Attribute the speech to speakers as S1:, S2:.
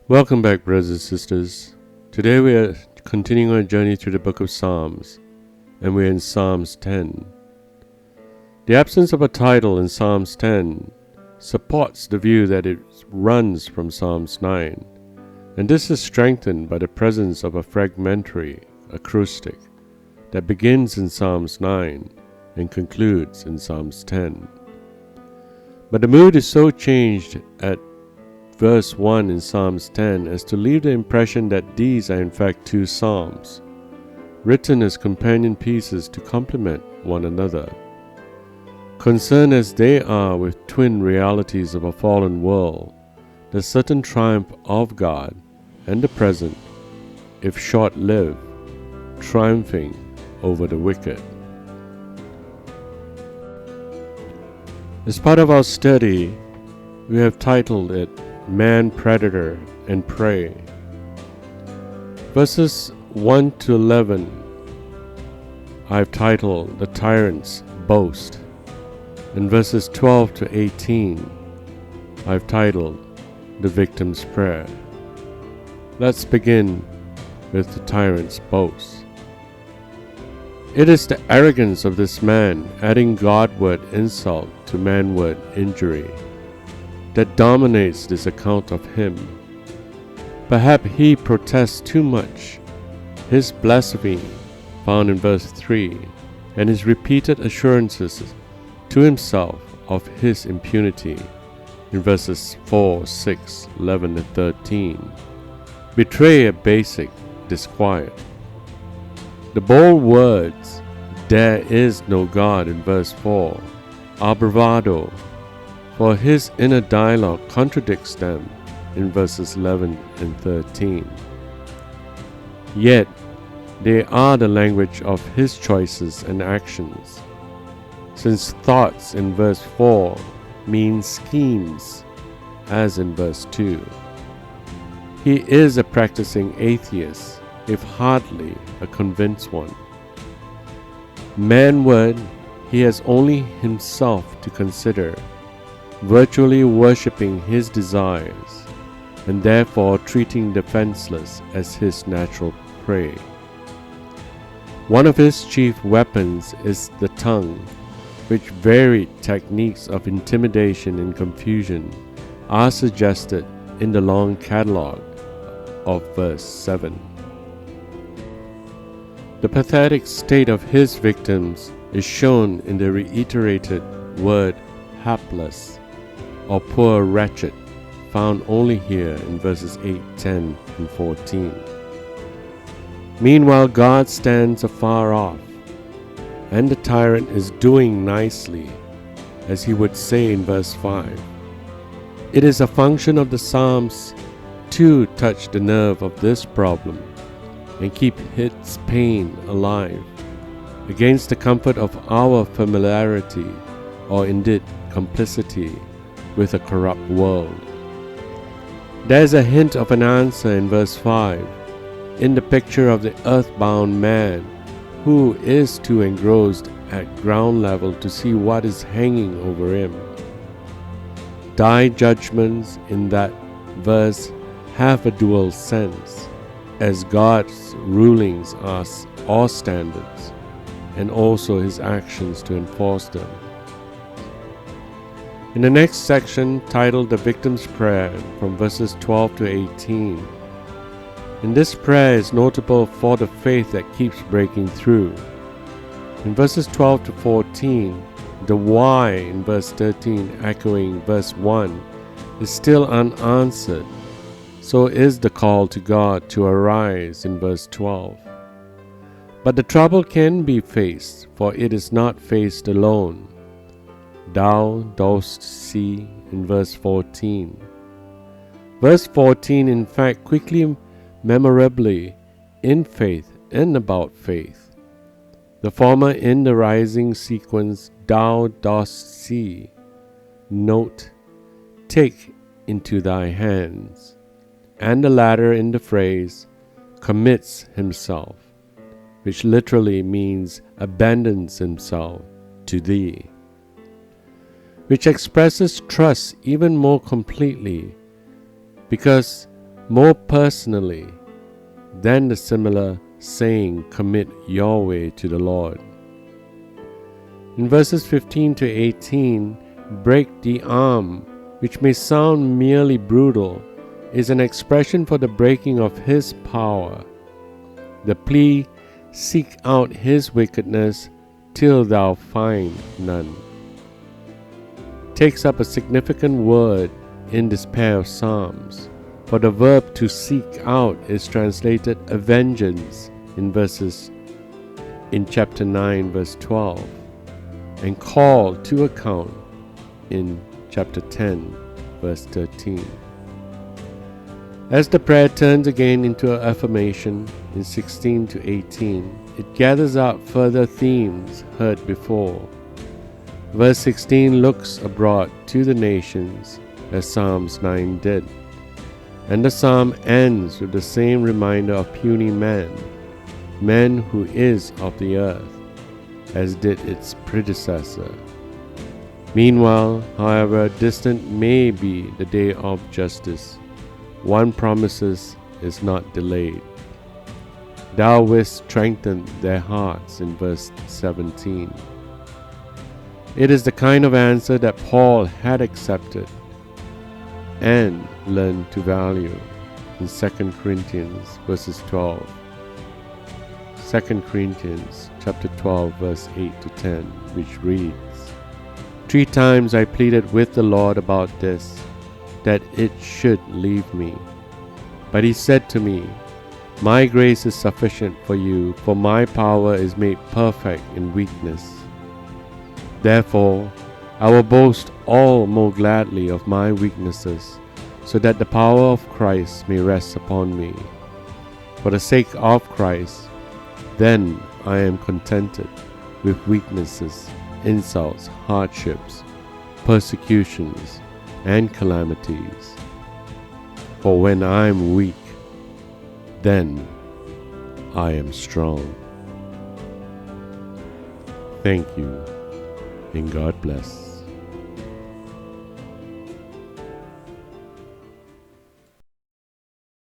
S1: Welcome back, brothers and sisters. Today we are continuing our journey through the book of Psalms, and we're in Psalms 10. The absence of a title in Psalms 10 supports the view that it runs from Psalms 9, and this is strengthened by the presence of a fragmentary acrostic that begins in Psalms 9 and concludes in Psalms 10. But the mood is so changed at verse 1 in Psalms 10 as to leave the impression that these are in fact two psalms, written as companion pieces to complement one another. Concerned as they are with twin realities of a fallen world, the certain triumph of God and the present, if short-lived, triumphing over the wicked. As part of our study, we have titled it Man, Predator, and Prey. Verses 1 to 11 I've titled The Tyrant's Boast, and verses 12 to 18 I've titled The Victim's Prayer. Let's begin with the tyrant's boast. It is the arrogance of this man adding Godward insult to manward injury that dominates this account of him. Perhaps he protests too much. His blasphemy, found in verse 3, and his repeated assurances to himself of his impunity in verses 4, 6, 11, and 13, betray a basic disquiet. The bold words, "There is no God," in verse 4, are bravado, for his inner dialogue contradicts them in verses 11 and 13. Yet, they are the language of his choices and actions, since thoughts in verse 4 mean schemes, as in verse 2. He is a practicing atheist, if hardly a convinced one. Manward, he has only himself to consider, virtually worshipping his desires, and therefore treating the defenseless as his natural prey. One of his chief weapons is the tongue, which varied techniques of intimidation and confusion are suggested in the long catalogue of verse 7. The pathetic state of his victims is shown in the reiterated word hapless, or poor wretched, found only here in verses 8, 10, and 14. Meanwhile, God stands afar off, and the tyrant is doing nicely, as he would say in verse 5. It is a function of the Psalms to touch the nerve of this problem and keep its pain alive against the comfort of our familiarity, or indeed complicity, with a corrupt world. There is a hint of an answer in verse 5, in the picture of the earthbound man who is too engrossed at ground level to see what is hanging over him. Thy judgments in that verse have a dual sense, as God's rulings are or standards, and also his actions to enforce them. In the next section, titled The Victim's Prayer, from verses 12 to 18, and this prayer is notable for the faith that keeps breaking through. In verses 12 to 14, the why in verse 13 echoing verse 1 is still unanswered, so is the call to God to arise in verse 12. But the trouble can be faced, for it is not faced alone. Thou dost see in verse 14. Verse 14, in fact, quickly, memorably, in faith and about faith. The former in the rising sequence, thou dost see. Note, take into thy hands. And the latter in the phrase, commits himself, which literally means abandons himself to thee, which expresses trust even more completely, because more personally than the similar saying, "Commit your way to the Lord." In verses 15 to 18, "break the arm," which may sound merely brutal, is an expression for the breaking of his power. The plea, "seek out his wickedness till thou find none," takes up a significant word in this pair of psalms, for the verb to seek out is translated "vengeance" in chapter 9 verse 12, and "call to account" in chapter 10 verse 13. As the prayer turns again into an affirmation in 16 to 18, it gathers up further themes heard before. Verse 16 looks abroad to the nations as Psalms 9 did, and the psalm ends with the same reminder of puny man who is of the earth, as did its predecessor. Meanwhile, however distant may be the day of justice, one promises is not delayed. "Thou wilt strengthen their hearts" in verse 17. It is the kind of answer that Paul had accepted and learned to value in 2 Corinthians verses 12. 2 Corinthians chapter 12 verse 8 to 10, which reads, "3 times I pleaded with the Lord about this, that it should leave me. But he said to me, My grace is sufficient for you, for my power is made perfect in weakness. Therefore, I will boast all more gladly of my weaknesses, so that the power of Christ may rest upon me. For the sake of Christ, then I am contented with weaknesses, insults, hardships, persecutions, and calamities. For when I am weak, then I am strong." Thank you, and God bless.